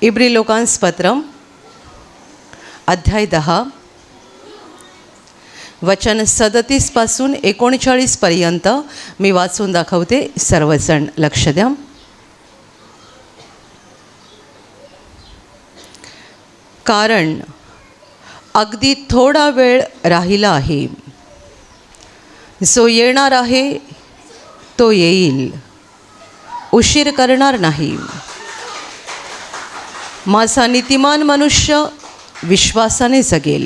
इब्री लोकांसपत्र अध्याय 10 वचन 37 पासून 39 पर्यंत मी वाचून दाखवते. सर्वजण लक्ष द्या. कारण अगदी थोडा वेळ राहिला आहे, जो येणार आहे तो येईल, उशीर करणार नाही. माझा नीतिमान मनुष्य विश्वासाने जगेल.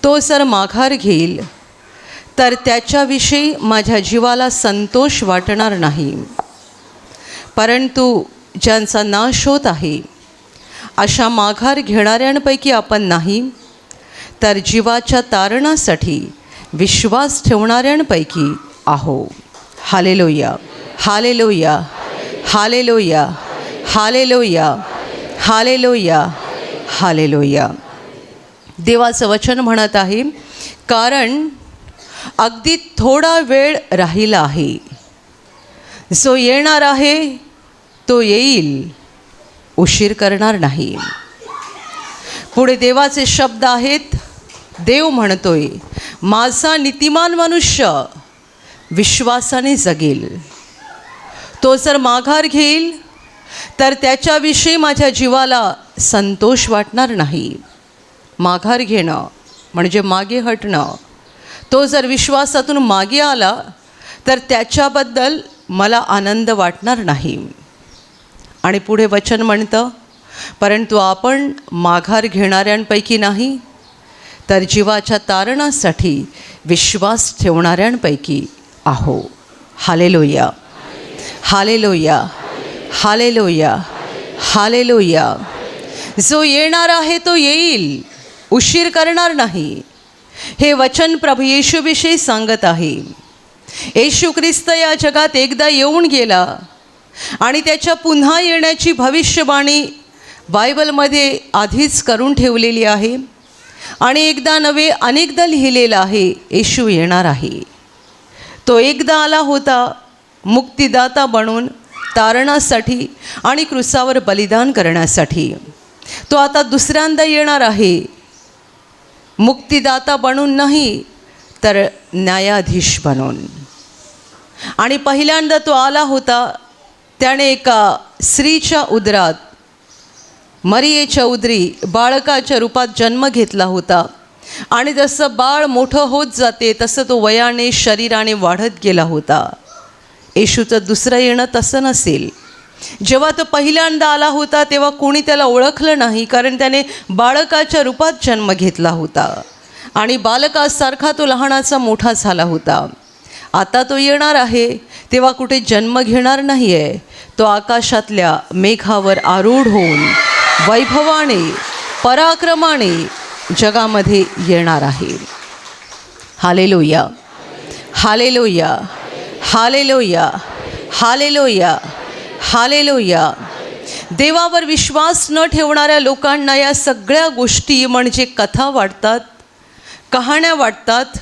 तो जर माघार घेईल तर त्याच्याविषयी माझ्या जीवाला संतोष वाटणार नाही. परंतु ज्यांचा नाश होत आहे अशा माघार घेणाऱ्यांपैकी आपण नाही, तर जीवाच्या तारणासाठी विश्वास ठेवणाऱ्यांपैकी आहो. Hallelujah, hallelujah, hallelujah, hallelujah, hallelujah, hallelujah. देवाचं वचन म्हणत आहे, कारण अगदी थोडा वेळ राहिला आहे, जो येणार आहे तो येईल, उशीर करणार नाही. पुढे देवाचे शब्द आहेत. देव म्हणतोय, माझा नीतिमान मनुष्य विश्वासाने जगेल. तो जर माघार घेईल तर त्याच्याविषयी माझ्या जीवाला संतोष वाटणार नाही. माघार घेणं म्हणजे मागे हटणं. तो जर विश्वासातून मागे आला तर त्याच्याबद्दल मला आनंद वाटणार नाही. आणि पुढे वचन म्हणतं, परंतु आपण माघार घेणाऱ्यांपैकी नाही, तर जीवाच्या तारणासाठी विश्वास ठेवणाऱ्यांपैकी आहो. Hallelujah, hallelujah, hallelujah, hallelujah. जो येणार आहे तो येईल, उशीर करणार नाही. हे वचन प्रभू येशूविषयी सांगत आहे. येशू ख्रिस्त या जगात एकदा येऊन गेला आणि त्याच्या पुन्हा येण्याची भविष्यवाणी बायबलमध्ये आधीच करून ठेवलेली आहे. आणि एकदा नव्हे अनेकदा लिहिलेलं आहे, येशू येणार आहे. तो एकदा आला होता मुक्तिदाता बनून, तारणासाठी आणि क्रूसावर बलिदान करण्यासाठी. तो आता दुसऱ्यांदा येणार आहे, मुक्तिदाता बनून नाही, तर न्यायाधीश बनून. आणि पहिल्यांदा तो आला होता, त्याने एका स्त्रीच्या उदरात, मरियेच्या उदरी बाळकाच्या रूपात जन्म घेतला होता. आणि जसं बाळ मोठं होत जाते तसं तो वयाने शरीराने वाढत गेला होता. येशूचं दुसरं येणं तसं नसेल. जेव्हा तो पहिल्यांदा आला होता तेव्हा कोणी त्याला ओळखलं नाही, कारण त्याने बाळकाच्या रूपात जन्म घेतला होता आणि बालकासारखा तो लहानाचा मोठा झाला होता. आता तो येणार आहे तेव्हा कुठे जन्म घेणार नाही आहे. तो आकाशातल्या मेघावर आरूढ होऊन वैभवाने, पराक्रमाने जगामध्ये येणार आहे. Hallelujah, hallelujah, hallelujah, hallelujah, hallelujah. देवावर विश्वास न ठेवणाऱ्या लोकांना या सगळ्या गोष्टी म्हणजे कथा वाटतात, कहाण्या वाटतात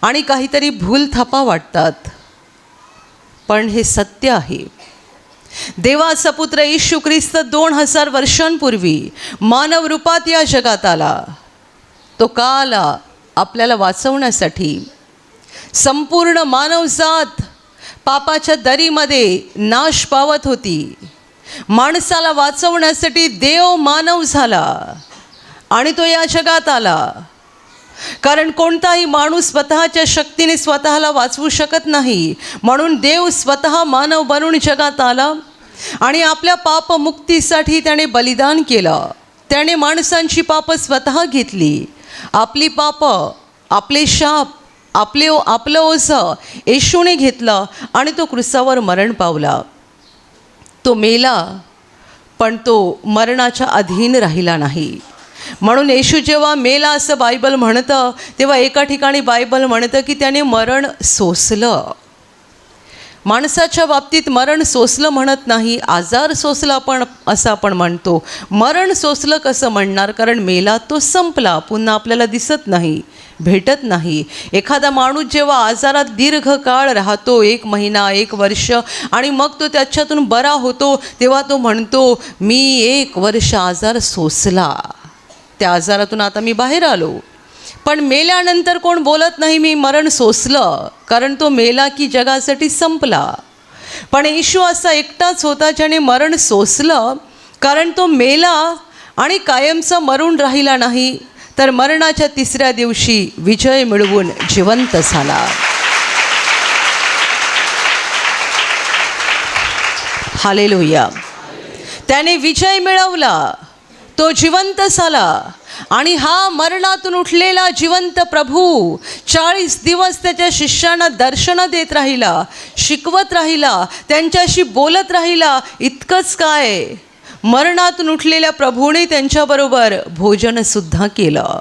आणि काहीतरी भूलथापा वाटतात. पण हे सत्य आहे. देवाचा पुत्र येशू ख्रिस्त 2000 वर्षांपूर्वी मानव रूपात या जगात आला. तो का आला? आपल्याला वाचवण्यासाठी. संपूर्ण मानवजात पापाच्या दरीमध्ये नाश पावत होती. माणसाला वाचवण्यासाठी देव मानव झाला आणि तो या जगात आला. कारण कोणताही माणूस स्वतःच्या शक्तीने स्वतःला वाचवू शकत नाही. म्हणून देव स्वतः मानव बनून जगात आला आणि आपल्या पापमुक्तीसाठी त्याने बलिदान केलं. त्याने माणसांची पापं स्वतः घेतली. आपली पापं, आपले शाप, आपलं ओझं येशूने घेतलं आणि तो क्रूसावर मरण पावला. तो मेला, पण तो मरणाच्या अधीन राहिला नाही. म्हणून येशू जेव्हा मेला असं बायबल म्हणतं, तेव्हा एका ठिकाणी बायबल म्हणतं की त्याने मरण सोसलं. माणसाच्या बाबतीत मरण सोसलं म्हणत नाही, आजार सोसला असं आपण म्हणतो. मरण सोसलं कसं म्हणणार? कारण मेला तो संपला, पुन्हा आपल्याला दिसत नाही. भेटत नाही. एखादा माणूस जेव्हा आजारात दीर्घकाळ राहतो, 1 महिना 1 वर्ष, आणि मग तो त्याच्यातून बरा होतो, तेव्हा तो म्हणतो मी 1 वर्ष आजार सोसला, त्या आजारातून आता मी बाहेर आलो. पण मेल्यानंतर कोण बोलत नाही मी मरण सोसलं, कारण तो मेला की जगासाठी संपला. पण येशू असा एकटाच होता ज्याने मरण सोसलं, कारण तो मेला आणि कायमचा मरून राहिला नाही, तर मरणाच्या 3ऱ्या दिवशी विजय मिळवून जिवंत झाला. हालेलुया. त्याने विजय मिळवला, तो जिवंत झाला. आणि हा मरणातून उठलेला जिवंत प्रभू 40 दिवस त्याच्या शिष्यांना दर्शनं देत राहिला, शिकवत राहिला, त्यांच्याशी बोलत राहिला. इतकंच काय, मरणातून उठलेल्या प्रभूने त्यांच्याबरोबर भोजनसुद्धा केलं,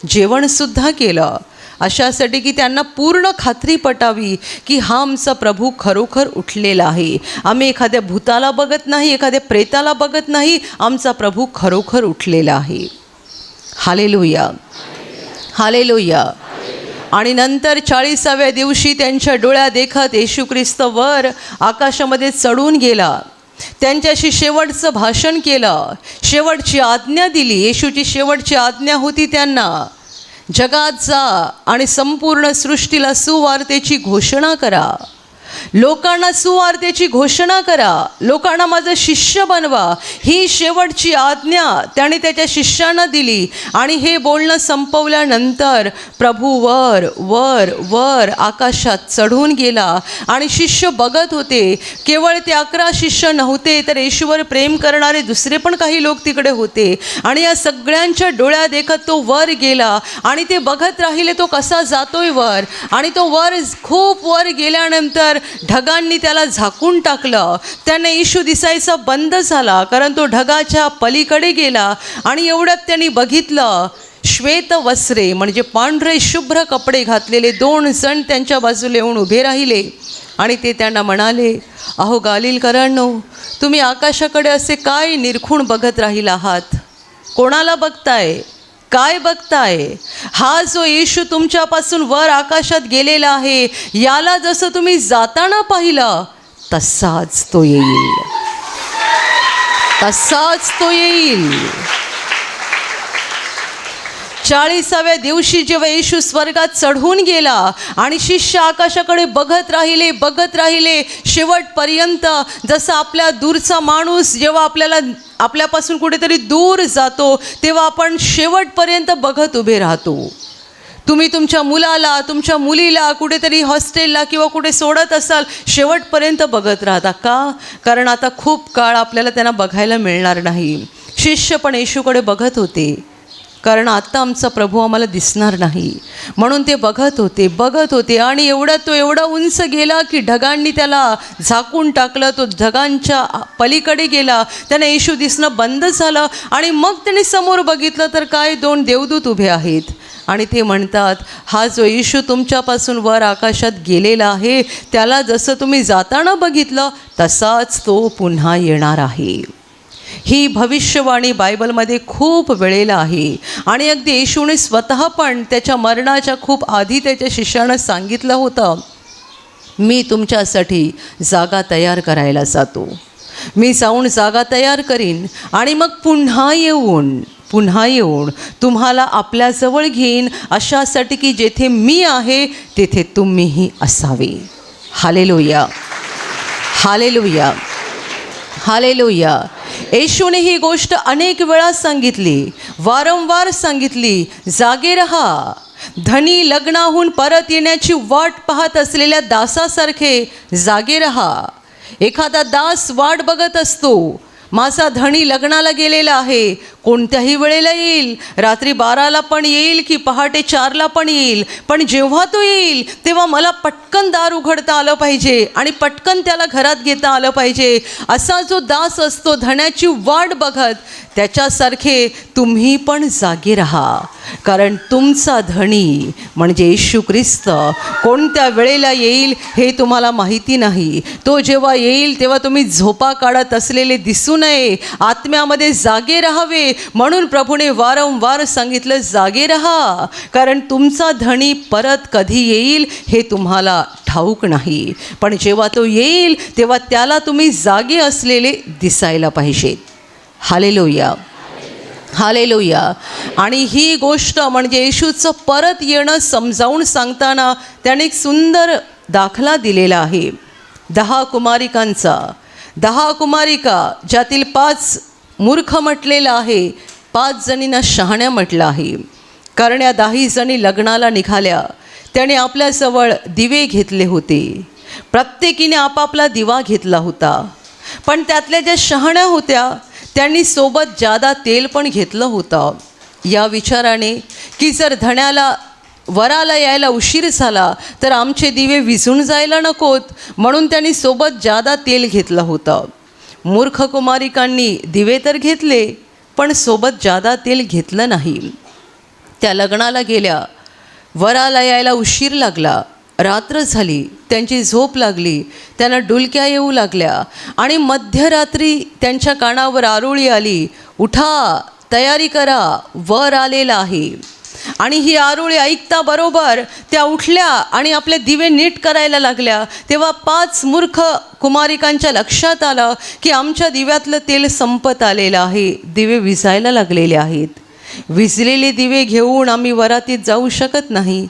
जेवणसुद्धा केलं, अशासाठी की त्यांना पूर्ण खात्री पटावी की हा आमचा प्रभू खरोखर उठलेला आहे. आम्ही एखाद्या भूताला बघत नाही, एखाद्या प्रेताला बघत नाही, आमचा प्रभू खरोखर उठलेला आहे. Hallelujah, hallelujah. आणि नंतर 40व्या दिवशी त्यांच्या डोळ्या देखत येशू ख्रिस्त वर आकाशामध्ये चढून गेला. त्यांच्याशी शेवटचं भाषण केलं, शेवटची आज्ञा दिली. येशूची शेवटची आज्ञा होती त्यांना, जगात जा आणि संपूर्ण सृष्टीला सुवार्तेची घोषणा करा, लोकांना सुवार्तेची घोषणा करा, लोकांना माझं शिष्य बनवा. ही शेवटची आज्ञा त्याने त्याच्या शिष्यांना दिली. आणि हे बोलणं संपवल्यानंतर प्रभू वर वर वर आकाशात चढून गेला. आणि शिष्य बघत होते. केवळ ते 11 शिष्य नव्हते, तर येशूवर प्रेम करणारे दुसरे पण काही लोक तिकडे होते. आणि या सगळ्यांच्या डोळ्या देखत तो वर गेला आणि ते बघत राहिले तो कसा जातोय वर. आणि तो वर खूप वर गेल्यानंतर ढगांनी त्याला झाकून टाकलं. त्याने येशू दिसायचा बंद झाला, कारण तो ढगाच्या पलीकडे गेला. आणि एवढ्यात त्यांनी बघितलं, श्वेत वस्त्रे म्हणजे पांढरे शुभ्र कपडे घातलेले 2 जण त्यांच्या बाजूला येऊन उभे राहिले. आणि ते त्यांना म्हणाले, अहो गालिलकरांनो, तुम्ही आकाशाकडे असे काय निरखून बघत राहिला आहात? कोणाला बघताय? काय बघताय? हा जो येशू तुमच्यापासून वर आकाशात गेलेला आहे, याला जसं तुम्ही जाताना पाहिलं तसाच तो येईल, तसाच तो येईल. 40व्या दिवशी जेव्हा येशू स्वर्गात चढून गेला आणि शिष्य आकाशाकडे बघत राहिले, बघत राहिले शेवटपर्यंत. जसं आपल्या दूरचा माणूस जेव्हा आपल्यापासून कुठेतरी दूर जातो, तेव्हा आपण शेवटपर्यंत बघत उभे राहतो. तुम्ही तुमच्या मुलाला, तुमच्या मुलीला कुठेतरी हॉस्टेलला किंवा कुठे सोडत असाल, शेवटपर्यंत बघत राहता. का? कारण आता खूप काळ आपल्याला त्यांना बघायला मिळणार नाही. शिष्य पण येशूकडे बघत होते, कारण आता आमचा प्रभू आम्हाला दिसणार नाही, म्हणून ते बघत होते, बघत होते. आणि तो एवढा उंच गेला की ढगांनी त्याला झाकून टाकलं. तो ढगांच्या पलीकडे गेला, त्याने येशू दिसणं बंद झालं. आणि मग त्याने समोर बघितलं तर काय, 2 देवदूत उभे आहेत. आणि ते म्हणतात, हा जो येशू तुमच्यापासून वर आकाशात गेलेला आहे, त्याला जसं तुम्ही जाताना बघितलं तसाच तो पुन्हा येणार आहे. ही भविष्यवाणी बायबलमध्ये खूप वेळेला आहे. आणि अगदी येशूने स्वतः पण त्याच्या मरणाच्या खूप आधी त्याच्या शिष्यांना सांगितलं होतं, मी तुमच्यासाठी जागा तयार करायला जातो, मी जाऊन जागा तयार करीन आणि मग पुन्हा येऊन तुम्हाला आपल्याजवळ घेईन, अशासाठी की जेथे मी आहे तेथे तुम्हीही असावे. Hallelujah, hallelujah, hallelujah. येशूने ही गोष्ट अनेक वेळा सांगितली, वारंवार सांगितली, जागे रहा. धनी लग्नाहून परत येण्याची वाट पाहत असलेल्या दासासारखे जागे रहा. एखादा दास वाट बघत असतो, माझा धनी लग्नाला गेलेला आहे, कोणत्याही वेळेला येईल, रात्री 12ला पण येईल की पहाटे 4ला पण येईल, पण जेव्हा तो येईल तेव्हा मला पटकन दार उघडता आलं पाहिजे आणि पटकन त्याला घरात घेता आलं पाहिजे. असा जो दास असतो धण्याची वाट बघत, त्याच्यासारखे तुम्ही पण जागे राहा. कारण तुमचा धणी म्हणजे येशू ख्रिस्त कोणत्या वेळेला येईल हे तुम्हाला माहिती नाही. तो जेव्हा येईल तेव्हा तुम्ही झोपा काढत असलेले दिसू नये, आत्म्यामध्ये जागे राहावे. म्हणून प्रभूने वारंवार सांगितलं, जागे राहा, कारण तुमचा धणी परत कधी येईल हे तुम्हाला ठाऊक नाही. पण जेव्हा तो येईल तेव्हा त्याला तुम्ही जागे असलेले दिसायला पाहिजेत. Hallelujah, hallelujah. आणि ही गोष्ट म्हणजे येशूचं परत येणं समजावून सांगताना त्याने एक सुंदर दाखला दिलेला आहे. 10 कुमारिकांचा. 10 कुमारिका, ज्यातील 5 मूर्ख म्हटलेलं आहे, 5 जणींना शहाण्या म्हटलं आहे. कारण या 10 जणी लग्नाला निघाल्या. त्याने आपल्याजवळ दिवे घेतले होते. प्रत्येकीने आपापला दिवा घेतला होता. पण त्यातल्या ज्या शहाण्या होत्या त्यांनी सोबत जादा तेल पण घेतलं होतं, या विचाराने की जर धण्याला वराला यायला उशीर झाला तर आमचे दिवे विझून जायला नकोत, म्हणून त्यांनी सोबत जादा तेल घेतलं होतं. मूर्ख कुमारिकांनी दिवे तर घेतले पण सोबत जादा तेल घेतलं नाही. त्या लग्नाला गेल्या. वराला यायला उशीर लागला. रात्र झाली. त्यांची झोप लागली. त्यांना डुलक्या येऊ लागल्या. आणि मध्यरात्री त्यांच्या कानावर आरोळी आली, उठा, तयारी करा, वर आलेला आहे. आणि ही आरोळी ऐकता बरोबर त्या उठल्या आणि आपले दिवे नीट करायला लागल्या. तेव्हा 5 मूर्ख कुमारिकांच्या लक्षात आलं की आमच्या दिव्यातलं तेल संपत आलेलं आहे, दिवे विझायला लागलेले आहेत. विझलेले दिवे घेऊन आम्ही वरातीत जाऊ शकत नाही.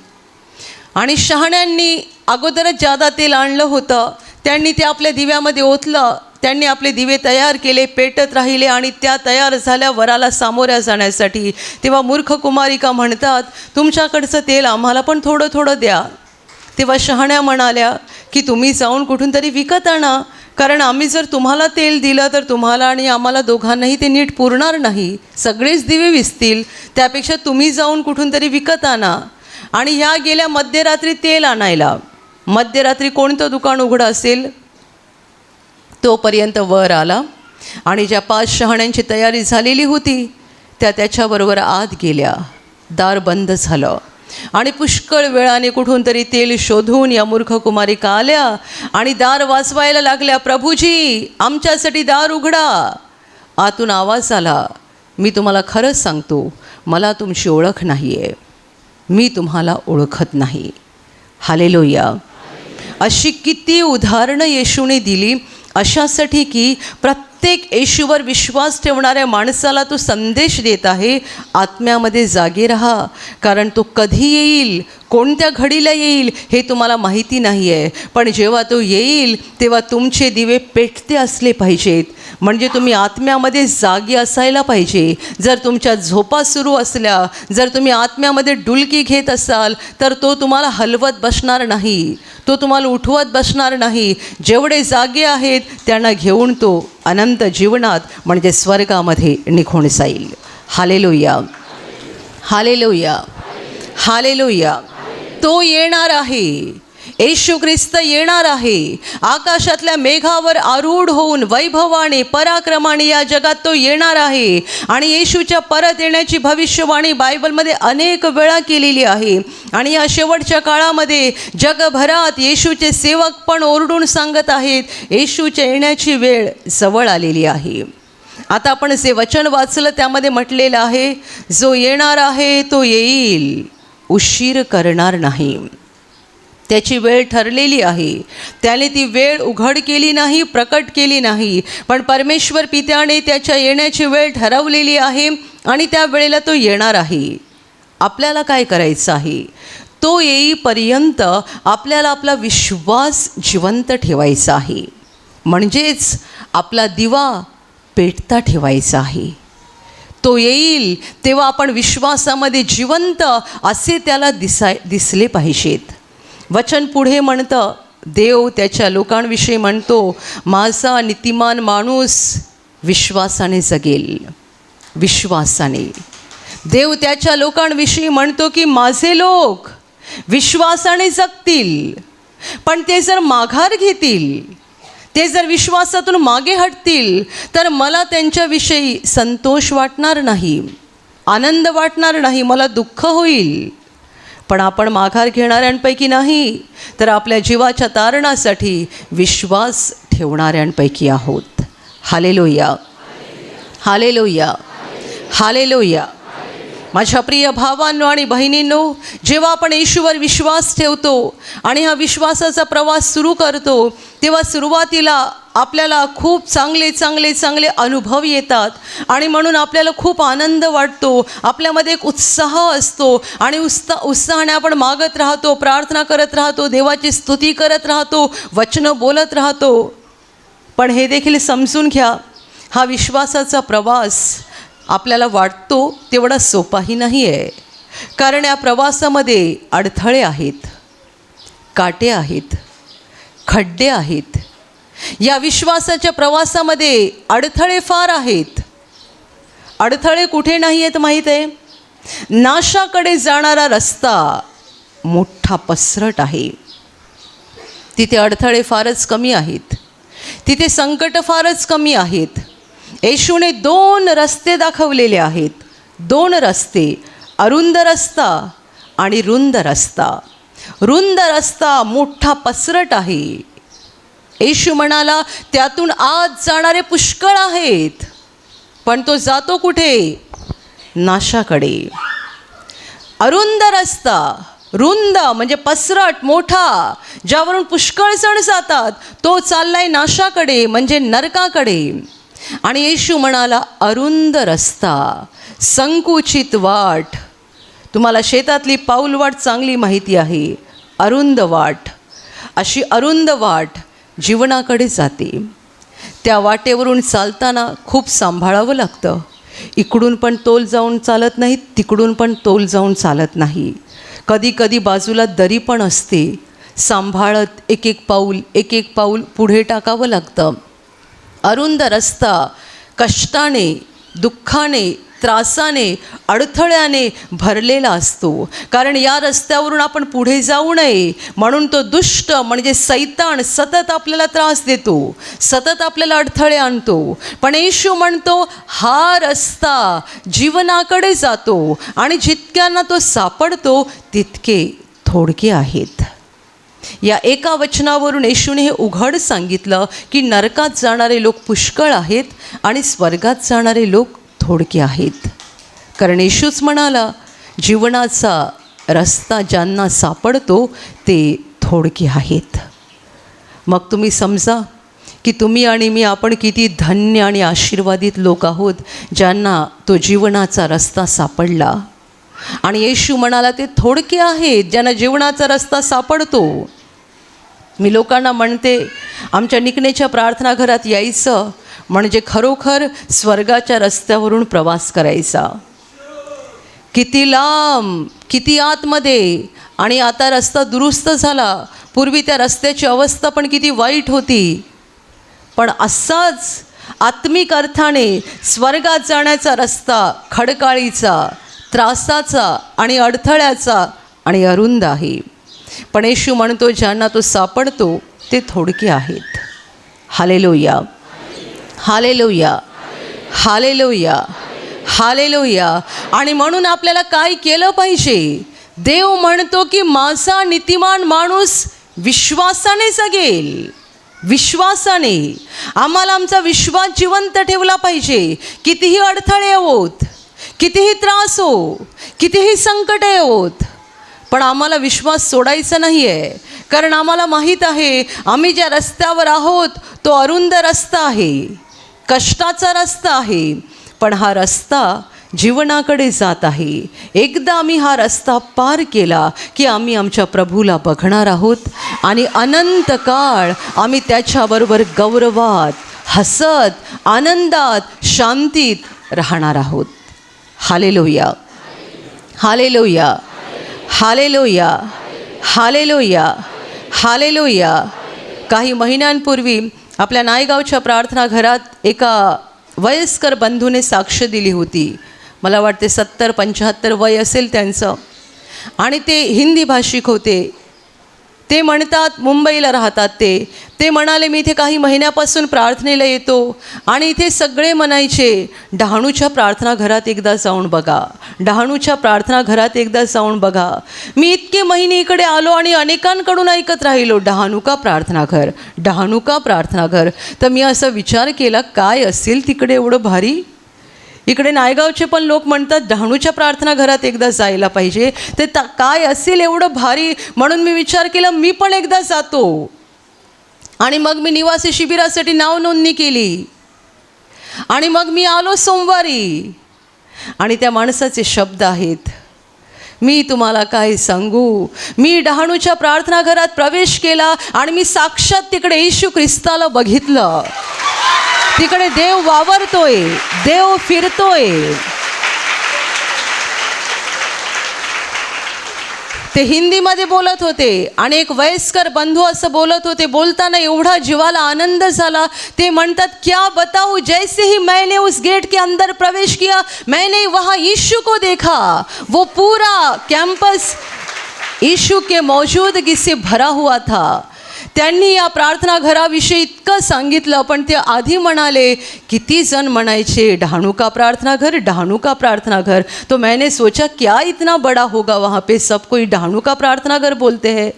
आणि शहाण्यांनी अगोदरच जादा तेल आणलं होतं. त्यांनी ते आपल्या दिव्यामध्ये ओतलं. त्यांनी आपले दिवे तयार केले, पेटत राहिले आणि त्या तयार झाल्या वराला सामोऱ्या जाण्यासाठी. तेव्हा मूर्ख कुमारिका म्हणतात, तुमच्याकडचं तेल आम्हाला पण थोडं थोडं द्या. तेव्हा शहाण्या म्हणाल्या की तुम्ही जाऊन कुठून तरी विकत आणा, कारण आम्ही जर तुम्हाला तेल दिलं तर तुम्हाला आणि आम्हाला दोघांनाही ते नीट पुरणार नाही, सगळेच दिवे विझतील. त्यापेक्षा तुम्ही जाऊन कुठून तरी विकत आणा. आणि ह्या गेल्या मध्यरात्री तेल आणायला. मध्यरात्री कोणतं दुकान उघडं असेल? तोपर्यंत वर आला आणि ज्या 5 शहाण्यांची तयारी झालेली होती त्या त्याच्याबरोबर आत गेल्या. दार बंद झालं आणि पुष्कळ वेळाने कुठून तरी तेल शोधून या मूर्ख कुमारिका आल्या आणि दार वाजवायला लागल्या, प्रभूजी आमच्यासाठी दार उघडा. आतून आवाज आला, मी तुम्हाला खरंच सांगतो, मला तुमची ओळख नाही आहे, मी तुम्हाला ओळखत नाही. हालेलुया. अशी किती उदाहरणं येशूने दिली अशासाठी की प्रत्येक येशूवर विश्वास ठेवणाऱ्या माणसाला तो संदेश देत आहे, आत्म्यामध्ये जागे राहा, कारण तो कधी येईल, कोणत्या घडीला येईल हे तुम्हाला माहिती नाही आहे. पण जेव्हा तो येईल तेव्हा तुमचे दिवे पेटते असले पाहिजेत. म्हणजे तुम्ही आत्म्यामध्ये जागी असायला पाहिजे. जर तुमच्या झोपा सुरू असल्या, जर तुम्ही आत्म्यामध्ये डुलकी घेत असाल तर तो तुम्हाला हलवत बसणार नाही, तो तुम्हाला उठवत बसणार नाही. जेवढे जागे आहेत त्यांना घेऊन तो अनंत जीवनात म्हणजे स्वर्गामध्ये निघून जाईल. Hallelujah, hallelujah, hallelujah. तो येणार आहे. येशू ख्रिस्त येणार आहे. आकाशातल्या मेघावर आरूढ होऊन वैभवाने पराक्रमाने या जगात तो येणार आहे. आणि येशूच्या परत येण्याची भविष्यवाणी बायबलमध्ये अनेक वेळा केलेली आहे. आणि या शेवटच्या काळामध्ये जगभरात येशूचे सेवक पण ओरडून सांगत आहेत, येशूच्या येण्याची वेळ जवळ आलेली आहे. आता आपण जे वचन वाचलं त्यामध्ये म्हटलेलं आहे, जो येणार आहे तो येईल, उशीर करणार नाही. त्याची वेळ ठरलेली आहे. त्याने ती वेळ उघड केली नाही, प्रकट केली नाही, पण परमेश्वर पित्याने त्याच्या येण्याची वेळ ठरवलेली आहे आणि त्या वेळेला तो येणार आहे. आपल्याला काय करायचं आहे? तो येईपर्यंत आपल्याला आपला विश्वास जिवंत ठेवायचा आहे. म्हणजेच आपला दिवा पेटता ठेवायचा आहे. तो येईल तेव्हा आपण विश्वासामध्ये जिवंत असे त्याला दिसले पाहिजेत. वचन पुढे म्हणतं, देव त्याच्या लोकांविषयी म्हणतो, माझा नीतिमान माणूस विश्वासाने जगेल. विश्वासाने देव त्याच्या लोकांविषयी म्हणतो की माझे लोक विश्वासाने जगतील. पण ते जर माघार घेतील, ते जर विश्वासातून मागे हटतील तर मला त्यांच्याविषयी संतोष वाटणार नाही, आनंद वाटणार नाही, मला दुःख होईल. पण आपण माघार घेणाऱ्यांपैकी नाही, तर आपल्या जीवाच्या तारणासाठी विश्वास ठेवणाऱ्यांपैकी आहोत. हालेलुया. Hallelujah, hallelujah. माझ्या प्रिय भावांनो आणि बहिणींनो, जेव्हा आपण येशूवर विश्वास ठेवतो आणि हा विश्वासाचा प्रवास सुरू करतो, तेव्हा सुरुवातीला आपल्याला खूप चांगले चांगले चांगले अनुभव येतात आणि म्हणून आपल्याला खूप आनंद वाटतो, आपल्यामध्ये एक उत्साह असतो आणि उत्साहाने आपण मागत राहतो, प्रार्थना करत राहतो, देवाची स्तुती करत राहतो, वचनं बोलत राहतो. पण हे देखील समजून घ्या, हा विश्वासाचा प्रवास आपल्याला वाटतो तेवढा सोपाही नाही आहे. कारण या प्रवासामध्ये अडथळे आहेत, काटे आहेत, खड्डे आहेत. या विश्वासाच्या प्रवासामध्ये अडथळे फार आहेत. अडथळे कुठे नाही आहेत माहीत आहे? नाशाकडे जाणारा रस्ता मोठा पसरट आहे, तिथे अडथळे फारच कमी आहेत, तिथे संकट फारच कमी आहेत. येशूने 2 रस्ते दाखवलेले आहेत, 2 रस्ते, अरुंद रस्ता आणि रुंद रस्ता. रुंद रस्ता मोठा पसरट आहे. येशू म्हणाला त्यातून आत जाणारे पुष्कळ आहेत, पण तो जातो कुठे? नाशाकडे. अरुंद रस्ता, रुंद म्हणजे पसरट मोठा, ज्यावरून पुष्कळ जण जातात, तो चाललाय नाशाकडे म्हणजे नरकाकडे. आणि येशू म्हणाला अरुंद रस्ता, संकुचित वाट. तुम्हाला शेतातली पाऊलवाट चांगली माहिती आहे. अरुंद वाट, अशी अरुंद वाट जीवनाकडे जाते. त्या वाटेवरून चालताना खूप सांभाळावं लागतं. इकडून पण तोल जाऊन चालत नाही, तिकडून पण तोल जाऊन चालत नाही. कधी कधी बाजूला दरी पण असते. सांभाळत एक एक पाऊल पुढे टाकावं लागतं. अरुंद रस्ता कष्टाने, दुःखाने, त्रासाने, अडथळ्याने भरलेला असतो. कारण या रस्त्यावरून आपण पुढे जाऊ नये म्हणून तो दुष्ट म्हणजे सैतान सतत आपल्याला त्रास देतो, सतत आपल्याला अडथळे आणतो. पण येशू म्हणतो हा रस्ता जीवनाकडे जातो आणि जितक्यांना तो सापडतो तितके थोडके आहेत. या एका वचनावरून येशूने हे उघड सांगितलं की नरकात जाणारे लोक पुष्कळ आहेत आणि स्वर्गात जाणारे लोक थोडके आहेत. कारण येशूच म्हणाला जीवनाचा रस्ता ज्यांना सापडतो ते थोडके आहेत. मग तुम्ही समजा की तुम्ही आणि मी आपण किती धन्य आणि आशीर्वादित लोक आहोत ज्यांना तो जीवनाचा रस्ता सापडला. आणि येशू म्हणाला ते थोडके आहेत ज्यांना जीवनाचा रस्ता सापडतो. मी लोकांना म्हणते आमच्या निकनेच्या प्रार्थना घरात यायचं म्हणजे खरोखर स्वर्गाच्या रस्त्यावरून प्रवास करायचा. किती लांब, किती आतमध्ये, आणि आता रस्ता दुरुस्त झाला. पूर्वी त्या रस्त्याची अवस्था पण किती वाईट होती. पण असाच आत्मिक अर्थाने स्वर्गात जाण्याचा रस्ता खडकाळीचा, त्रासाचा आणि अडथळ्याचा आणि अरुंद आहे. पण येशू म्हणतो ज्यांना तो सापडतो ते थोडके आहेत. Hallelujah, hallelujah, hallelujah, hallelujah. आणि म्हणून आपल्याला काय केलं पाहिजे? देव म्हणतो की माझा नीतिमान माणूस विश्वासाने जगेल. विश्वासाने आम्हाला आमचा विश्वास जिवंत ठेवला पाहिजे. कितीही अडथळे येवोत, कितीही त्रास हो, कितीही संकटे येवोत, पण आम्हाला विश्वास सोडायचा नाही आहे. कारण आम्हाला माहीत आहे आम्ही ज्या रस्त्यावर आहोत तो अरुंद रस्ता आहे, कष्टाचा रस्ता आहे, पण हा रस्ता जीवनाकडे जात आहे. एकदा आम्ही हा रस्ता पार केला की आम्ही आमच्या प्रभूला बघणार आहोत आणि अनंत काळ आम्ही त्याच्याबरोबर गौरवात, हसत, आनंदात, शांतीत राहणार आहोत. Hallelujah, hallelujah, hallelujah, hallelujah, hallelujah. काही महिन्यांपूर्वी आपल्या नायगावच्या प्रार्थना घरात एका वयस्कर बंधूने साक्ष दिली होती. मला वाटते 70-75 वय असेल त्यांचं, आणि ते हिंदी भाषिक होते. ते म्हणतात मुंबईला राहतात. ते म्हणाले मी इथे काही महिन्यापासून प्रार्थनेला येतो आणि इथे सगळे म्हणायचे डहाणूच्या प्रार्थना घरात एकदा जाऊन बघा, डहाणूच्या प्रार्थना घरात एकदा जाऊन बघा. मी इतके महिने इकडे आलो आणि अनेकांकडून ऐकत राहिलो डहाणू का प्रार्थना घर, डहाणू का प्रार्थना घर. तर मी असा विचार केला काय असेल तिकडे एवढं भारी. इकडे नायगावचे पण लोक म्हणतात डहाणूच्या प्रार्थना घरात एकदा जायला पाहिजे. ते काय असेल एवढं भारी, म्हणून मी विचार केला मी पण एकदा जातो. आणि मग मी निवासी शिबिरासाठी नाव नोंदणी केली आणि मग मी आलो सोमवारी. आणि त्या माणसाचे शब्द आहेत, मी तुम्हाला काय सांगू, मी डहाणूच्या प्रार्थना घरात प्रवेश केला आणि मी साक्षात तिकडे येशू ख्रिस्ताला बघितलं. तिकडे देव वावरतोय, देव फिरतोय. ते हिंदीमध्ये बोलत होते आणि एक वयस्कर बंधू असं बोलत होते. बोलताना एवढा जीवाला आनंद झाला. ते म्हणतात, क्या बताऊं, जैसे ही मैंने उस गेट के अंदर प्रवेश किया मैंने वहाँ यीशु को देखा. वो पूरा कैंपस यीशु के मौजूदगी से भरा हुआ था. त्यांनी या प्रार्थना घराविषयी इतकं सांगितलं, पण ते आधी म्हणाले, किती जण म्हणायचे डहाणू का प्रार्थना घर, डहाणू का प्रार्थना घर. तो मैंने सोचा क्या इतना बड़ा होगा, वहाँ पे सब कोई डहाणू का प्रार्थना घर बोलते हैं.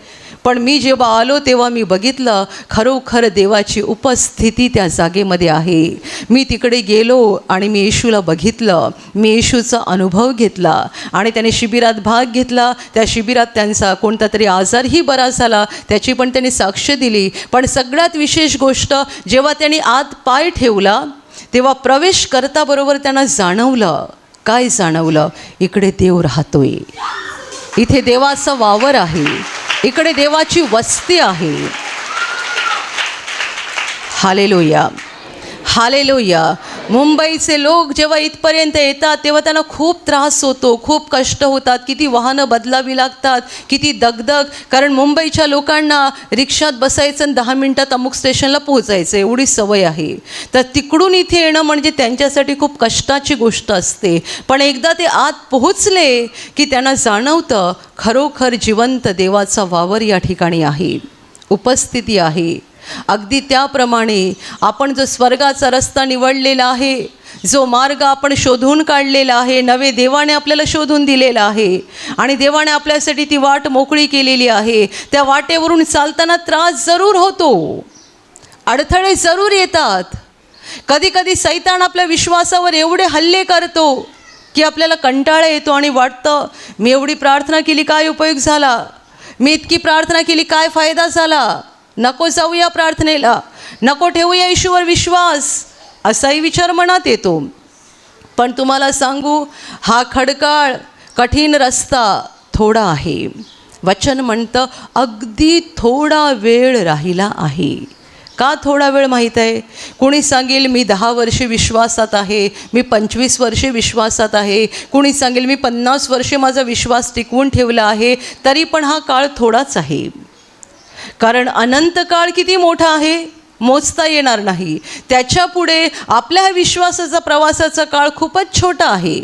पण मी जेव्हा आलो तेव्हा मी बघितलं खरोखर देवाची उपस्थिती त्या जागेमध्ये आहे. मी तिकडे गेलो आणि मी येशूला बघितलं, मी येशूचा अनुभव घेतला आणि त्याने शिबिरात भाग घेतला. त्या शिबिरात त्यांचा कोणता तरी आजारही बरा झाला, त्याची पण त्यांनी साक्ष दिली. पण सगळ्यात विशेष गोष्ट, जेव्हा त्यांनी आत पाय ठेवला तेव्हा प्रवेश करताबरोबर त्यांना जाणवलं. काय जाणवलं? इकडे देव राहतोय, इथे देवाचा वावर आहे, इकडे देवाची वस्ती आहे. Hallelujah, hallelujah. मुंबईचे लोक जेव्हा इथपर्यंत येतात तेव्हा त्यांना खूप त्रास होतो, खूप कष्ट होतात, किती वाहनं बदलावी लागतात, किती दगदग. कारण मुंबईच्या लोकांना रिक्षात बसायचं आणि 10 मिनटात अमुक स्टेशनला पोहोचायचं एवढी सवय आहे. तर तिकडून इथे येणं म्हणजे त्यांच्यासाठी खूप कष्टाची गोष्ट असते. पण एकदा ते आत पोहोचले की त्यांना जाणवतं खरोखर जिवंत देवाचा वावर या ठिकाणी आहे, उपस्थिती आहे. अगदी त्याप्रमाणे आपण जो स्वर्गाचा रस्ता निवडलेला आहे, जो मार्ग आपण शोधून काढलेला आहे, नवे देवाने आपल्याला शोधून दिलेला आहे आणि देवाने आपल्यासाठी ती वाट मोकळी केलेली आहे. त्या वाटेवरून चालताना त्रास जरूर होतो, अडथळे जरूर येतात. कधी कधी सैतान आपल्या विश्वासावर एवढे हल्ले करतो की आपल्याला कंटाळा येतो आणि वाटतं मी एवढी प्रार्थना केली काय उपयोग झाला, मी इतकी प्रार्थना केली काय फायदा झाला, नको जाऊया प्रार्थनेला, नको ठेवूया येशूवर विश्वास, असाही विचार मनात येतो. पण तुम्हाला सांगू, हा खडकाळ कठीण रस्ता थोडा आहे. वचन म्हणतं अगदी थोडा वेळ राहिला आहे. का थोडा वेळ माहीत आहे? कुणी सांगेल मी 10 वर्षे विश्वासात आहे, मी 25 वर्षे विश्वासात आहे, कुणी सांगेल मी 50 वर्षे माझा विश्वास टिकवून ठेवला आहे. तरी पण हा काळ थोडाच आहे. कारण अनंत काळ किती मोठा आहे, मोजता येणार नाही. त्याच्या पुढे आपल्या विश्वासाचा प्रवासाचा काळ खूपच छोटा आहे,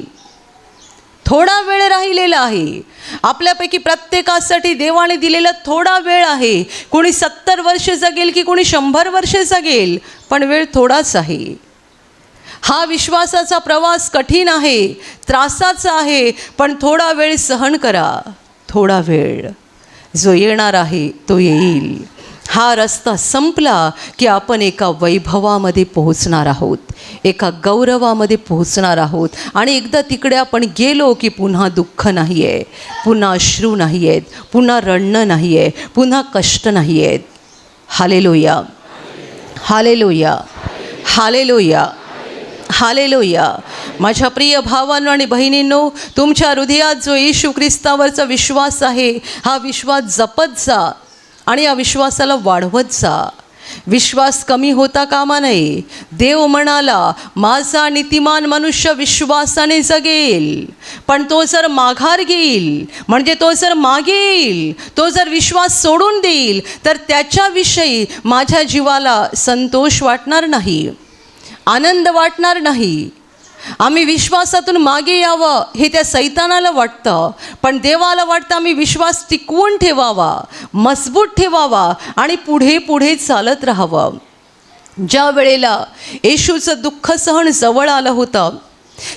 थोडा वेळ राहिलेला आहे. आपल्यापैकी प्रत्येकासाठी देवाने दिलेला थोडा वेळ आहे. कोणी 70 वर्ष जगेल की कोणी 100 वर्ष जगेल, पण वेळ थोडाच आहे. हा विश्वासाचा प्रवास कठीण आहे, त्रासाचा आहे, पण थोडा वेळ सहन करा. थोडा वेळ, जो येणार आहे तो येईल. हा रस्ता संपला की आपण एका वैभवामध्ये पोहोचणार आहोत, एका गौरवामध्ये पोहोचणार आहोत. आणि एकदा तिकडे आपण गेलो की पुन्हा दुःख नाही आहे, पुन्हा अश्रू नाही आहेत, पुन्हा रडणं नाही आहे, पुन्हा कष्ट नाही आहेत. Hallelujah, hallelujah, hallelujah, hallelujah. माझ्या प्रिय भावांनो आणि बहिणींनो, तुमच्या हृदयात जो येशू ख्रिस्तावरचा विश्वास आहे, हा विश्वास जपत जा आणि या विश्वासाला वाढवत जा. विश्वास कमी होता कामा नये. देव म्हणाला माझा नीतिमान मनुष्य विश्वासाने जगेल. पण तो जर माघार घेईल, म्हणजे तो जर मागेल, तो जर विश्वास सोडून देईल, तर त्याच्याविषयी माझ्या जीवाला संतोष वाटणार नाही, आनंद वाटणार नाही. आम्ही विश्वासातून मागे यावं हे त्या सैतानाला वाटतं, पण देवाला वाटतं आम्ही विश्वास टिकवून ठेवावा, मजबूत ठेवावा आणि पुढे पुढे चालत राहावं. ज्या वेळेला येशूचं दुःख सहन जवळ आलं होतं,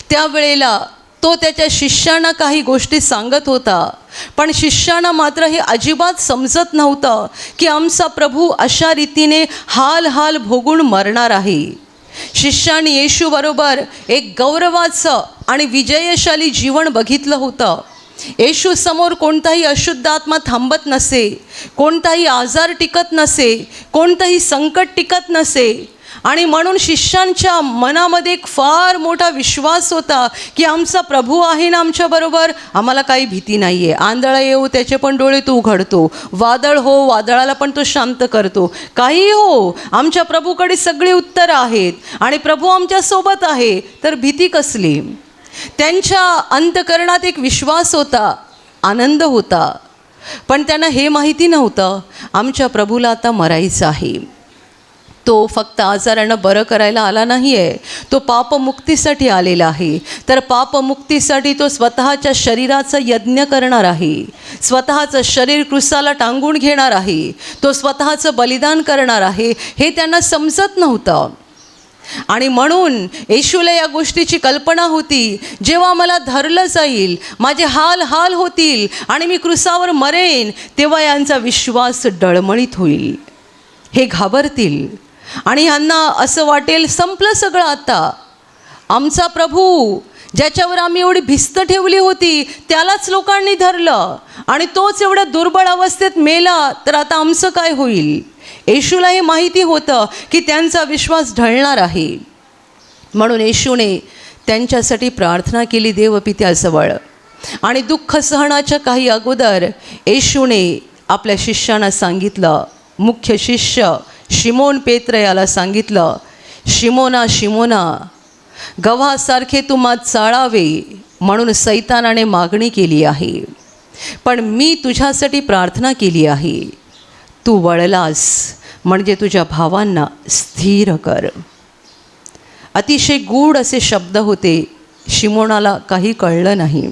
त्यावेळेला तो त्याच्या शिष्यांना काही गोष्टी सांगत होता. पण शिष्यांना मात्र हे अजिबात समजत नव्हतं की आमचा प्रभू अशा रीतीने हाल हाल भोगून मरणार आहे. शिष्याने येशू बरोबर एक गौरवाचं आणि विजयशाली जीवन बघितलं होतं. येशू समोर कोणताही अशुद्ध आत्मा थांबत नसे, कोणताही आजार टिकत नसे, कोणतंही संकट टिकत नसे. आणि म्हणून शिष्यांच्या मनामध्ये एक फार मोठा विश्वास होता की आमचा प्रभू आहे ना आमच्याबरोबर, आम्हाला काही भीती नाही आहे. आंधळा येऊ त्याचे पण डोळे तो उघडतो, वादळ हो वादळाला पण तो शांत करतो, काही हो आमच्या प्रभूकडे सगळी उत्तरं आहेत आणि प्रभू आमच्यासोबत आहे, तर भीती कसली. त्यांच्या अंतःकरणात एक विश्वास होता, आनंद होता. पण त्यांना हे माहिती नव्हतं आमच्या प्रभूला आता मरायचं आहे. तो फक्त आजारानं बरं करायला आला नाही आहे, तो पापमुक्तीसाठी आलेला आहे. तर पापमुक्तीसाठी तो स्वतःच्या शरीराचा यज्ञ करणार आहे, स्वतःचं शरीर क्रूसाला टांगून घेणार आहे, तो स्वतःचं बलिदान करणार आहे. हे त्यांना समजत नव्हतं. आणि म्हणून येशूला या गोष्टीची कल्पना होती, जेव्हा मला धरलं जाईल, माझे हाल हाल होतील आणि मी क्रूसावर मरेन, तेव्हा यांचा विश्वास डळमळीत होईल, हे घाबरतील आणि ह्यांना असं वाटेल संपलं सगळं आता. आमचा प्रभू ज्याच्यावर आम्ही एवढी भिस्त ठेवली होती त्यालाच लोकांनी धरलं आणि तोच एवढ्या दुर्बळ अवस्थेत मेला, तर आता आमचं काय होईल. येशूला हे माहिती होतं की त्यांचा विश्वास ढळणार आहे. म्हणून येशूने त्यांच्यासाठी प्रार्थना केली देवपित्याजवळ. आणि दुःख सहनाच्या काही अगोदर येशूने आपल्या शिष्यांना सांगितलं, मुख्य शिष्य शिमोन पेत्र याला सांगितलं, शिमोना शिमोना, गव्हासारखे तू माझ चाळावे म्हणून सैतानाने मागणी केली आहे, पण मी तुझ्यासाठी प्रार्थना केली आहे. तू वळलास म्हणजे तुझ्या भावांना स्थिर कर. अतिशय गूढ असे शब्द होते, शिमोनाला काही कळलं नाही.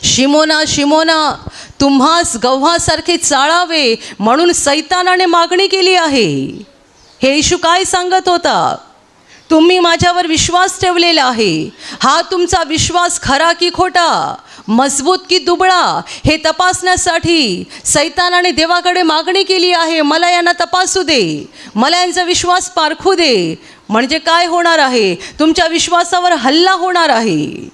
शिमोना शिमोना, तुम्हास गव्हासारखे चाळावे म्हणून सैतानाने मागणी केली आहे. हे येशू काय सांगत होता, तुम्ही माझ्यावर विश्वास ठेवलेला आहे, हा तुमचा विश्वास खरा की खोटा, मजबूत की दुबळा, हे तपासण्यासाठी सैतानाने देवाकडे मागणी केली आहे. मला यांना तपासू दे, मला यांचा विश्वास पारखू दे. म्हणजे काय होणार आहे, तुमच्या विश्वासावर हल्ला होणार आहे.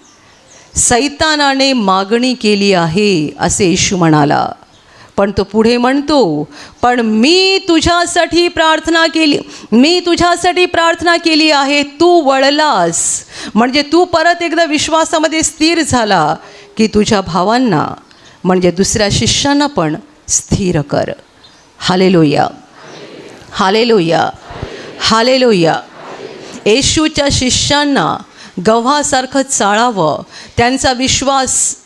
सैतानाने मागणी केली आहे असे येशू म्हणाला. पण तो पुढे म्हणतो, पण मी तुझ्यासाठी प्रार्थना केली आहे. तू वळलास म्हणजे तू परत एकदा विश्वासामध्ये स्थिर झाला की तुझ्या भावांना म्हणजे दुसऱ्या शिष्यांना पण स्थिर कर. Hallelujah, hallelujah, hallelujah. येशूच्या शिष्यांना गव्हासारखं चाळावं, त्यांचा विश्वास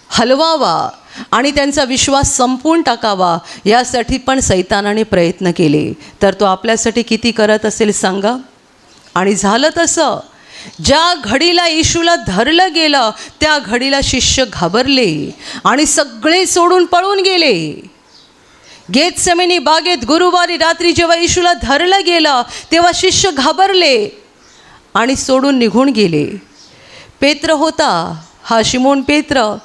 हलवावा आणि त्यांचा विश्वास संपवून टाकावा, यासाठी पण सैतानाने प्रयत्न केले. तर तो आपल्यासाठी किती करत असेल सांगा. आणि झालं तसं. ज्या घडीला येशूला धरलं गेलं त्या घडीला शिष्य घाबरले आणि सगळे सोडून पळून गेले. गेतसेमनी बागेत गुरुवारी रात्री जेव्हा येशूला धरलं गेलं तेव्हा शिष्य घाबरले आणि सोडून निघून गेले. पेत्र होता, हा शिमोन पेत्र,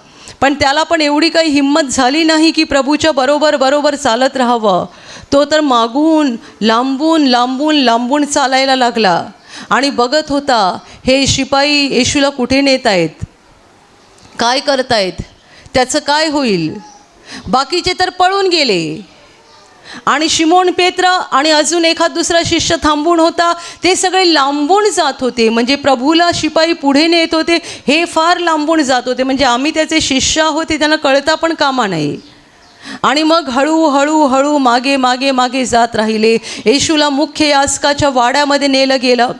पण त्याला पण एवढी काही हिंमत झाली नाही की प्रभूच्या बरोबर चालत राहावं. तो तर मागून लांबून चालायला लागला आणि बघत होता हे शिपाई येशूला कुठे नेत आहेत, काय करतायत, त्याचं काय होईल. बाकीचे तर पळून गेले आणि शिमोन पेत्र आणि अजून एखाद दुसरा शिष्य थांबून होता, ते सगळे लांबून जात होते. म्हणजे प्रभूला शिपाई पुढे नेत होते, हे फार लांबून जात होते. म्हणजे आम्ही त्याचे शिष्य आहोत हे त्यांना कळता पण कामा नाही. आणि मग हळू मागे जात राहिले. येशूला मुख्य याजकाच्या वाड्यामध्ये नेलं गेलं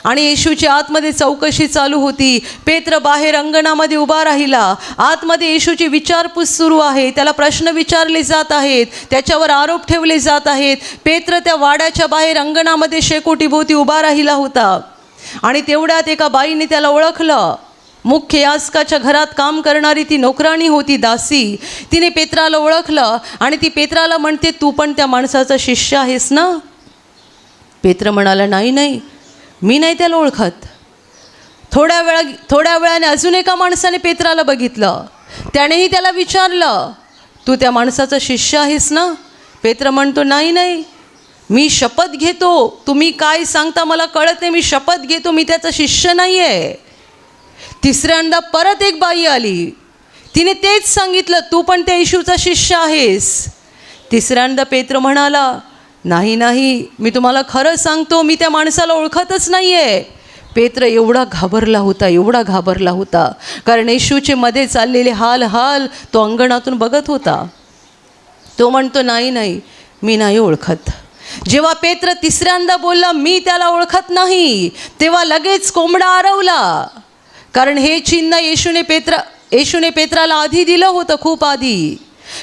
आणि येशूची आतमध्ये चौकशी चालू होती. पेत्र बाहेर अंगणामध्ये उभा राहिला. आतमध्ये येशूची विचारपूस सुरू आहे, त्याला प्रश्न विचारले जात आहेत, त्याच्यावर आरोप ठेवले जात आहेत. पेत्र त्या वाड्याच्या बाहेर अंगणामध्ये शेकोटीभोवती उभा राहिला होता आणि तेवढ्यात एका बाईने त्याला ओळखलं. मुख्य याजकाच्या घरात काम करणारी ती नोकराणी होती, दासी. तिने पेत्राला ओळखलं आणि ती पेत्राला म्हणते, तू पण त्या माणसाचा शिष्य आहेस ना. पेत्र म्हणाला, नाही, मी नाही त्याला ओळखत. थोड्या वेळाने अजून एका माणसाने पेत्राला बघितलं. त्यानेही त्याला विचारलं, तू त्या माणसाचा शिष्य आहेस ना. पेत्र म्हणतो, नाही, मी शपथ घेतो, तुम्ही काय सांगता मला कळत नाही, मी शपथ घेतो मी त्याचा शिष्य नाही आहे. तिसऱ्यांदा परत एक बाई आली, तिने तेच सांगितलं, तू पण त्या येशूचा शिष्य आहेस. तिसऱ्यांदा पेत्र म्हणाला, नाही नाही, मी तुम्हाला खरं सांगतो, मी त्या माणसाला ओळखतच नाही आहे. पेत्र एवढा घाबरला होता, कारण येशूचे मध्ये चाललेले हाल तो अंगणातून बघत होता. तो म्हणतो, नाही नाही, मी नाही ओळखत. जेव्हा पेत्र तिसऱ्यांदा बोलला, मी त्याला ओळखत नाही, तेव्हा लगेच कोंबडा आरवला. कारण हे चिन्ह येशूने पेत्राला आधी दिलं होतं, खूप आधी.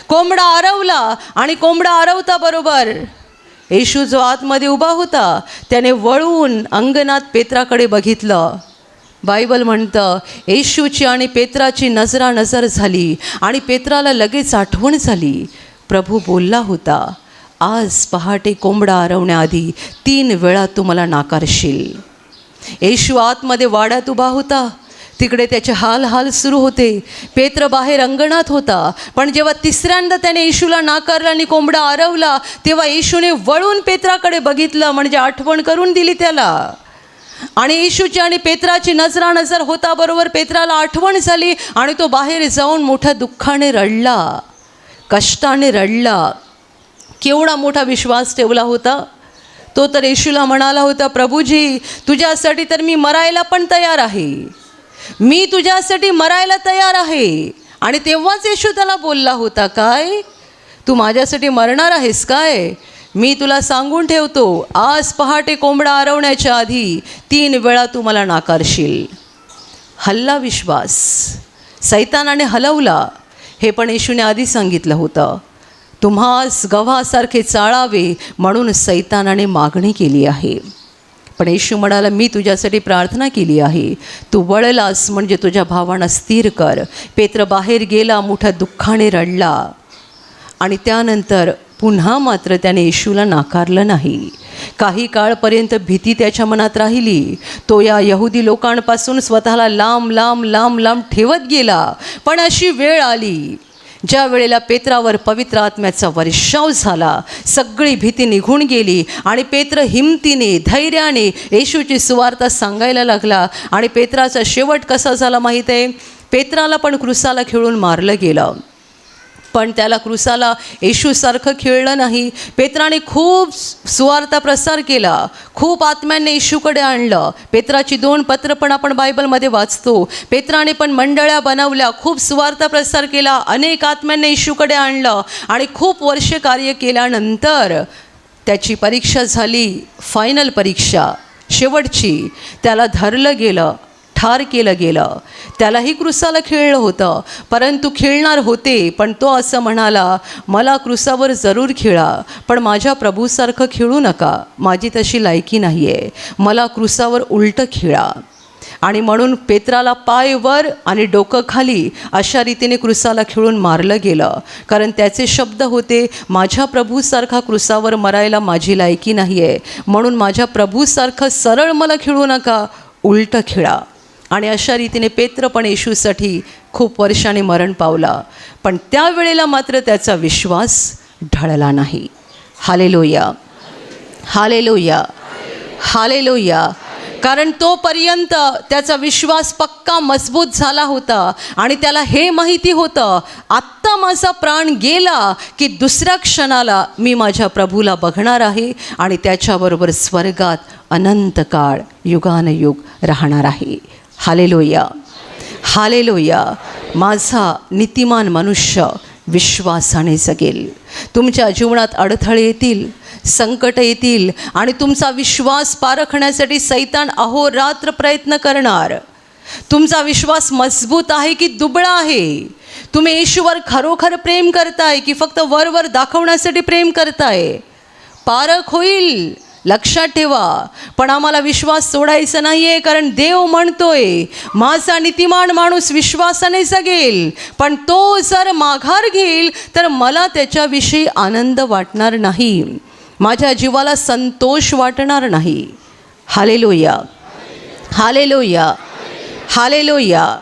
कोंबडा आरवला आणि कोंबडा आरवता बरोबर येशू जो आतमध्ये उभा होता त्याने वळून अंगणात पेत्राकडे बघितलं. बायबल म्हणतं, येशूची आणि पेत्राची नजरानजर झाली आणि पेत्राला लगेच आठवण झाली, प्रभू बोलला होता, आज पहाटे कोंबडा आरवण्याआधी 3 वेळा तू मला नाकारशील. येशू आतमध्ये वाड्यात उभा होता, तिकडे त्याचे हाल सुरू होते. पेत्र बाहेर अंगणात होता, पण जेव्हा तिसऱ्यांदा त्याने येशूला नाकारलं आणि कोंबडा आरवला, तेव्हा येशूने वळून पेत्राकडे बघितलं, म्हणजे आठवण करून दिली त्याला. आणि येशूची आणि पेत्राची नजरानजर होता बरोबर पेत्राला आठवण झाली आणि तो बाहेर जाऊन मोठ्या दुःखाने रडला, कष्टाने रडला. केवढा मोठा विश्वास ठेवला होता तो. तर येशूला म्हणाला होता, प्रभूजी तुझ्यासाठी तर मी मरायला पण तयार आहे, मी तुझ्यासाठी मरायला तयार आहे. आणि तेव्हाच येशू त्याला बोलला होता, काय तू माझ्यासाठी मरणार आहेस काय? मी तुला सांगून ठेवतो, आज पहाटे कोंबडा आरवण्याच्या आधी 3 वेळा तू मला नाकारशील. हल्ला विश्वास, सैतानाने हलवला, हे पण येशूने आधी सांगितलं होतं. तुम्हास गव्हासारखे चाळावे म्हणून सैतानाने मागणी केली आहे. पण येशू म्हणाला, मी तुझ्यासाठी प्रार्थना केली आहे, तू वळलास म्हणजे तुझ्या भावांना स्थिर कर. पेत्र बाहेर गेला, मोठ्या दुःखाने रडला आणि त्यानंतर पुन्हा मात्र त्याने येशूला नाकारलं नाही. काही काळपर्यंत भीती त्याच्या मनात राहिली. तो या यहुदी लोकांपासून स्वतःला लांब लांब लांब लांब ठेवत गेला. पण अशी वेळ आली ज्या वेळेला पेत्रावर पवित्र आत्म्याचा वर्षाव झाला, सगळी भीती निघून गेली आणि पेत्र हिमतीने धैर्याने येशूची सुवार्ता सांगायला लागला. आणि पेत्राचा शेवट कसा झाला माहीत आहे? पेत्राला पण क्रूसाला खिळून मारलं गेलं, पण त्याला क्रूसाला येशूसारखं खिळलं नाही. पेत्राने खूप सुवार्ता प्रसार केला, खूप आत्म्यांनी येशूकडे आणलं. पेत्राची 2 पत्र पण आपण बायबलमध्ये वाचतो. पेत्राने पण मंडळ्या बनवल्या, खूप सुवार्ता प्रसार केला, अनेक आत्म्यांनी येशूकडे आणलं आणि खूप वर्ष कार्य केल्यानंतर त्याची परीक्षा झाली, फायनल परीक्षा शेवटची. त्याला धरलं गेलं, ठार केलं गेलं. त्यालाही क्रूसाला खिळलं होतं, परंतु खिळणार होते, पण तो असं म्हणाला, मला क्रूसावर जरूर खिळा, पण माझ्या प्रभूसारखं खिळू नका, माझी तशी लायकी नाही आहे, मला क्रूसावर उलटं खिळा. आणि म्हणून पेत्राला पाय वर आणि डोकं खाली अशा रीतीने क्रूसाला खिळून मारलं गेलं. कारण त्याचे शब्द होते, माझ्या प्रभूसारखा क्रूसावर मरायला माझी लायकी नाही आहे, म्हणून माझ्या प्रभूसारखं सरळ मला खिळू नका, उलटं खिळा. आणि अशा रीतीने पेत्र पण येशूसाठी खूप वर्षांनी मरण पावला. पण त्यावेळेला मात्र त्याचा विश्वास ढळला नाही. Hallelujah, hallelujah, hallelujah. कारण तोपर्यंत त्याचा विश्वास पक्का मजबूत झाला होता आणि त्याला हे माहिती होतं, आत्ता माझा प्राण गेला की दुसऱ्या क्षणाला मी माझ्या प्रभूला बघणार आहे आणि त्याच्याबरोबर स्वर्गात अनंत काळ युगानयुग राहणार आहे. Hallelujah, hallelujah. माझा नीतिमान मनुष्य विश्वासाने जगेल. तुमच्या जीवनात अडथळे येतील, संकट येतील आणि तुमचा विश्वास पारखण्यासाठी सैतान अहोरात्र प्रयत्न करणार. तुमचा विश्वास मजबूत आहे की दुबळा आहे? तुम्ही येशूवर खरोखर प्रेम करताय की फक्त वरवर दाखवण्यासाठी प्रेम करताय? पारख होईल, लक्षात ठेवा. पण आम्हाला विश्वास सोडायचा नाही आहे, कारण देव म्हणतोय, माझा नीतिमान माणूस विश्वासाने जगेल, पण तो जर माघार घेईल तर मला त्याच्याविषयी आनंद वाटणार नाही, माझ्या जीवाला संतोष वाटणार नाही. Hallelujah, hallelujah, hallelujah.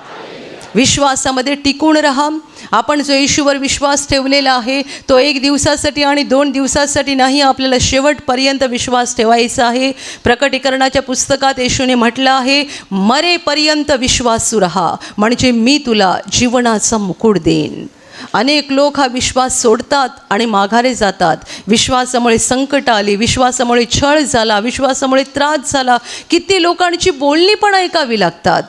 विश्वासामध्ये टिकून राहा आपण जो येशूवर विश्वास ठेवलेला आहे तो 1 दिवसासाठी आणि 2 दिवसासाठी नाही, आपल्याला शेवटपर्यंत विश्वास ठेवायचा आहे. प्रकटीकरणाच्या पुस्तकात येशूने म्हटलं आहे, मरेपर्यंत विश्वासू राहा म्हणजे मी तुला जीवनाचा मुकुट देईन. अनेक लोक हा विश्वास सोडतात आणि माघारे जातात. विश्वासामुळे संकट आली, विश्वासामुळे छळ झाला, विश्वासामुळे त्रास झाला. किती लोकांची बोलणी पण ऐकावी लागतात.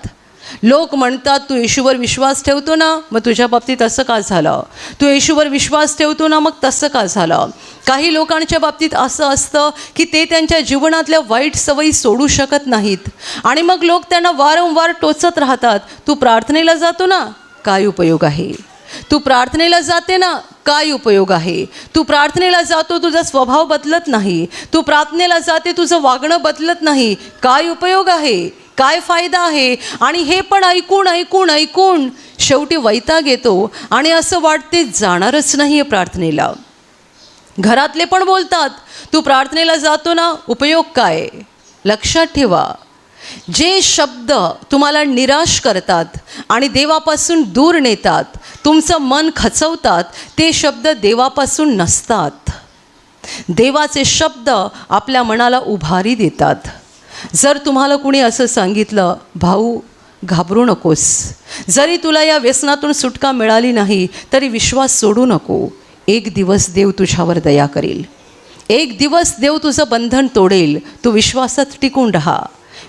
लोक म्हणतात, तू येशूवर विश्वास ठेवतो ना, मग तुझ्या बाबतीत असं का झालं? तू येशूवर विश्वास ठेवतो ना, मग तसं का झालं? काही लोकांच्या बाबतीत असं असतं की ते त्यांच्या जीवनातल्या वाईट सवयी सोडू शकत नाहीत आणि मग लोक त्यांना वारंवार टोचत राहतात. तू प्रार्थनेला जातो ना, काय उपयोग आहे? तू प्रार्थनेला जाते ना, काय उपयोग आहे? तू प्रार्थनेला जातो, तुझा स्वभाव बदलत नाही. तू प्रार्थनेला जाते, तुझं वागणं बदलत नाही, काय उपयोग आहे? काय फायदा आहे? आणि हे पण ऐकून ऐकून ऐकून शेवटी वैताग येतो आणि असं वाटते जाणारच नाही आहे प्रार्थनेला. घरातले पण बोलतात, तू प्रार्थनेला जातो ना, उपयोग काय? लक्षात ठेवा, जे शब्द तुम्हाला निराश करतात आणि देवापासून दूर नेतात, तुमचं मन खचवतात, ते शब्द देवापासून नसतात. देवाचे शब्द आपल्या मनाला उभारी देतात. जर तुम्हाला कुणी असं सांगितलं, भाऊ घाबरू नकोस, जरी तुला या व्यसनातून सुटका मिळाली नाही तरी विश्वास सोडू नको. एक दिवस देव तुझ्यावर दया करेल, एक दिवस देव तुझं बंधन तोडेल. तू विश्वासात टिकून राहा,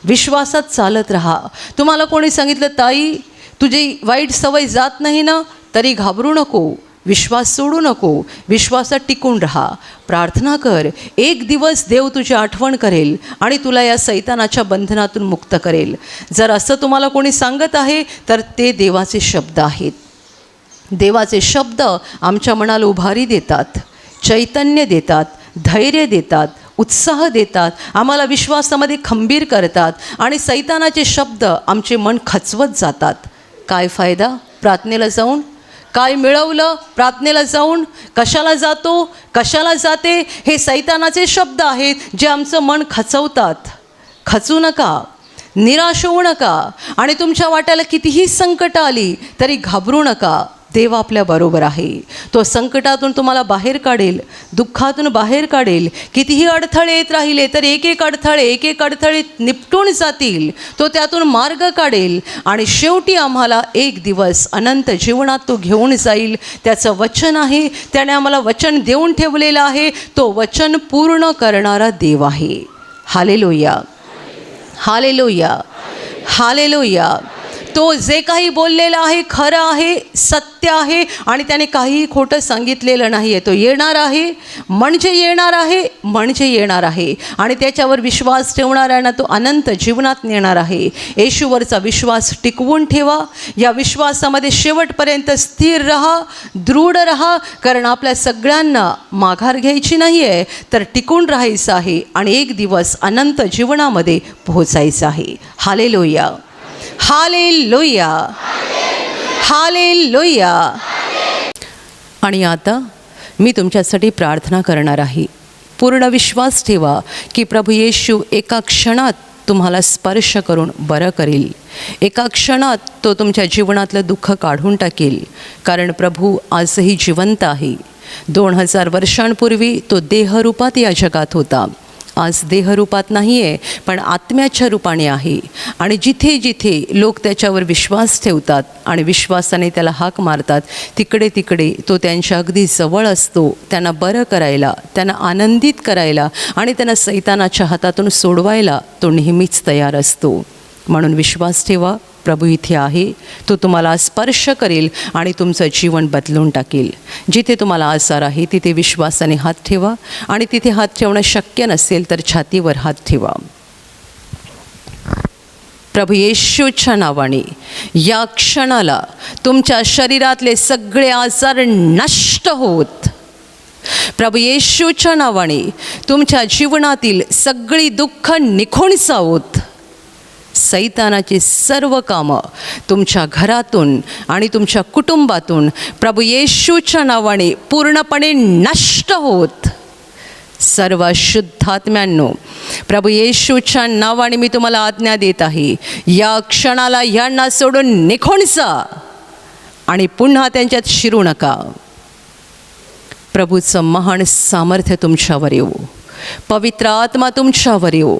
विश्वासात चालत राहा. तुम्हाला कोणी सांगितलं, ताई तुझी वाईट सवय जात नाही ना, तरी घाबरू नको, विश्वास सोडू नको, विश्वासात टिकून राहा, प्रार्थना कर. एक दिवस देव तुझी आठवण करेल आणि तुला या सैतानाच्या बंधनातून मुक्त करेल. जर असं तुम्हाला कोणी सांगत आहे तर ते देवाचे शब्द आहेत. देवाचे शब्द आमच्या मनाला उभारी देतात, चैतन्य देतात, धैर्य देतात, उत्साह देतात, आम्हाला विश्वासामध्ये खंबीर करतात आणि सैतानाचे शब्द आमचे मन खचवत जातात. काय फायदा प्रार्थनेला जाऊन? काय मिळवलं प्रार्थनेला जाऊन? कशाला जातो, कशाला जाते? हे सैतानाचे शब्द आहेत जे आमचं मन खचवतात. खचू नका, निराश होऊ नका आणि तुमच्या वाट्याला कितीही संकट आली तरी घाबरू नका. देव आपल्याबरोबर आहे. तो संकटातून तुम्हाला बाहेर काढेल, दुःखातून बाहेर काढेल. कितीही अडथळे येत राहिले तर एक एक अडथळे निपटून जातील. तो त्यातून मार्ग काढेल आणि शेवटी आम्हाला एक दिवस अनंत जीवनात तो घेऊन जाईल. त्याचं वचन आहे, त्याने आम्हाला वचन देऊन ठेवलेलं आहे. तो वचन पूर्ण करणारा देव आहे. Hallelujah, hallelujah, hallelujah. तो जे काही बोललेलं आहे खरं आहे, सत्य आहे आणि त्याने काहीही खोटं सांगितलेलं नाही आहे. तो येणार आहे म्हणजे येणार आहे म्हणजे येणार आहे आणि त्याच्यावर विश्वास ठेवणाऱ्यांना तो अनंत जीवनात नेणार आहे. येशूवरचा विश्वास टिकवून ठेवा. या विश्वासामध्ये शेवटपर्यंत स्थिर रहा, दृढ रहा, कारण आपल्या सगळ्यांना माघार घ्यायची नाही आहे तर टिकून राहायचं आहे आणि एक दिवस अनंत जीवनामध्ये पोहोचायचं आहे. Hallelujah, hallelujah, hallelujah. आणि आता मी तुमच्यासाठी प्रार्थना करणार आहे. पूर्ण विश्वास ठेवा की प्रभू येशू एका क्षणात तुम्हाला स्पर्श करून बरं करेल. एका क्षणात तो तुमच्या जीवनातलं दुःख काढून टाकेल, कारण प्रभू आजही जिवंत आहे. 2000 वर्षांपूर्वी तो देहरूपात या जगात होता. आज देहरूपात नाही आहे पण आत्म्याच्या रूपाने आहे आणि जिथे जिथे लोक त्याच्यावर विश्वास ठेवतात आणि विश्वासाने त्याला हाक मारतात तिकडे तिकडे तो त्यांच्या अगदी जवळ असतो. त्यांना बरं करायला, त्यांना आनंदित करायला आणि त्यांना सैतानाच्या हातातून सोडवायला तो नेहमीच तयार असतो. म्हणून विश्वास ठेवा, प्रभू इथे आहे. तो तुम्हाला स्पर्श करेल आणि तुमचं जीवन बदलून टाकेल. जिथे तुम्हाला आजार आहे तिथे विश्वासाने हात ठेवा आणि तिथे हात ठेवणं शक्य नसेल तर छातीवर हात ठेवा. प्रभू येशूच्या नावाने या क्षणाला तुमच्या शरीरातले सगळे आजार नष्ट होत, प्रभू येशूच्या नावाने तुमच्या जीवनातील सगळी दुःख निघून जावोत. सैतानाची सर्व कामं तुमच्या घरातून आणि तुमच्या कुटुंबातून प्रभू येशूच्या नावाने पूर्णपणे नष्ट होत. सर्व शुद्धात्म्यांनो, प्रभू येशूच्या नावाने मी तुम्हाला आज्ञा देत आहे, या क्षणाला यांना सोडून निघून जा आणि पुन्हा त्यांच्यात शिरू नका. प्रभूचं महान सामर्थ्य तुमच्यावर येऊ, पवित्र आत्मा तुमच्यावर येऊ,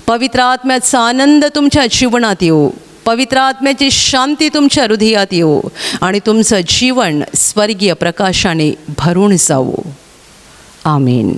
पवित्र आत्म्याचा आनंद तुमच्या जीवनात येऊ, पवित्र आत्म्याची शांती तुमच्या हृदयात येऊ आणि तुमचं जीवन स्वर्गीय प्रकाशाने भरून जावो. आमीन.